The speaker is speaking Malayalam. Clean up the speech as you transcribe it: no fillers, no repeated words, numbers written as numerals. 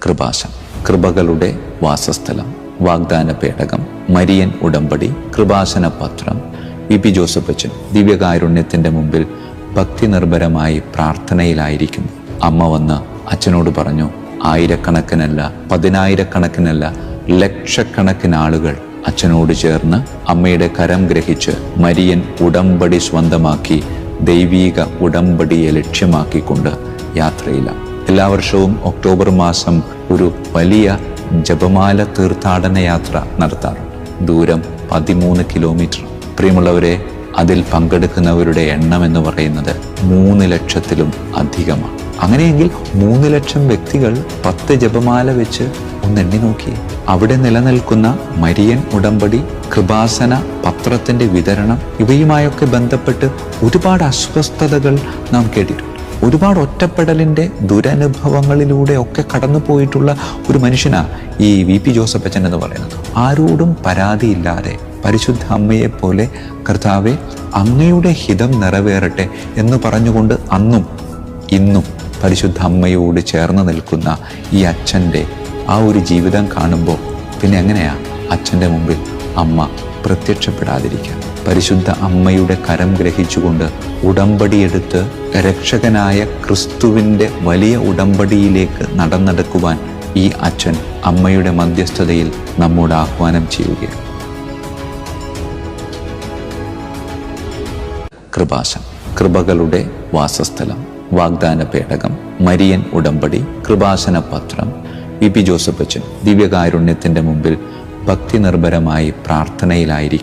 കൃപാസനം, കൃപകളുടെ വാസസ്ഥലം, വാഗ്ദാന പേടകം, മരിയൻ ഉടമ്പടി, കൃപാസന പത്രം. വി.പി. ജോസഫ് അച്ഛൻ ദിവ്യകാരുണ്യത്തിൻ്റെ മുമ്പിൽ ഭക്തി നിർഭരമായി പ്രാർത്ഥനയിലായിരിക്കുന്നു. അമ്മ വന്ന് അച്ഛനോട് പറഞ്ഞു, ആയിരക്കണക്കിനല്ല, പതിനായിരക്കണക്കിനല്ല, ലക്ഷക്കണക്കിന് ആളുകൾ അച്ഛനോട് ചേർന്ന് അമ്മയുടെ കരം ഗ്രഹിച്ച് മരിയൻ ഉടമ്പടി സ്വന്തമാക്കി ദൈവീക ഉടമ്പടിയെ ലക്ഷ്യമാക്കിക്കൊണ്ട് യാത്രയിലാണ്. എല്ലാ വർഷവും ഒക്ടോബർ മാസം ഒരു വലിയ ജപമാല തീർത്ഥാടന യാത്ര നടത്താറുണ്ട്. ദൂരം 13 കിലോമീറ്റർ. പ്രിയമുള്ളവരെ, അതിൽ പങ്കെടുക്കുന്നവരുടെ എണ്ണം എന്ന് പറയുന്നത് 3 ലക്ഷത്തിലും അധികമാണ്. അങ്ങനെയെങ്കിൽ 3 ലക്ഷം വ്യക്തികൾ 10 ജപമാല വെച്ച് ഒന്നെണ്ണി നോക്കി. അവിടെ നിലനിൽക്കുന്ന മരിയൻ ഉടമ്പടി, കൃപാസന പത്രത്തിന്റെ വിതരണം, ഇവയുമായൊക്കെ ബന്ധപ്പെട്ട് ഒരുപാട് അസ്വസ്ഥതകൾ നാം കേട്ടിട്ടുണ്ട്. ഒരുപാട് ഒറ്റപ്പെടലിന്റെ ദുരനുഭവങ്ങളിലൂടെ ഒക്കെ കടന്നു പോയിട്ടുള്ള ഒരു മനുഷ്യനാ ഈ വി.പി. ജോസഫ് അച്ഛൻ എന്ന് പറയുന്നത്. ആരോടും പരാതിയില്ലാതെ പരിശുദ്ധ അമ്മയെ പോലെ കർത്താവെ അങ്ങയുടെ ഹിതം നിറവേറട്ടെ എന്ന് പറഞ്ഞുകൊണ്ട് അന്നും ഇന്നും പരിശുദ്ധ അമ്മയോട് ചേർന്ന് നിൽക്കുന്ന ഈ അച്ഛൻ്റെ ആ ഒരു ജീവിതം കാണുമ്പോൾ പിന്നെ എങ്ങനെയാ അച്ഛൻ്റെ മുമ്പിൽ അമ്മ പ്രത്യക്ഷപ്പെടാതിരിക്കുക? പരിശുദ്ധ അമ്മയുടെ കരം ഗ്രഹിച്ചുകൊണ്ട് ഉടമ്പടിയെടുത്ത് രക്ഷകനായ ക്രിസ്തുവിൻ്റെ വലിയ ഉടമ്പടിയിലേക്ക് നടന്നെടുക്കുവാൻ ഈ അച്ഛൻ അമ്മയുടെ മധ്യസ്ഥതയിൽ നമ്മോട് ആഹ്വാനം ചെയ്യുകയാണ്. കൃപാസനം, കൃപകളുടെ വാസസ്ഥലം, വാഗ്ദാന പേടകം, മരിയൻ ഉടമ്പടി, കൃപാസന പത്രം. വി.പി. ജോസഫ് അച്ഛൻ ദിവ്യകാരുണ്യത്തിൻ്റെ മുമ്പിൽ ഭക്തി നിർഭരമായി പ്രാർത്ഥനയിലായിരിക്കും.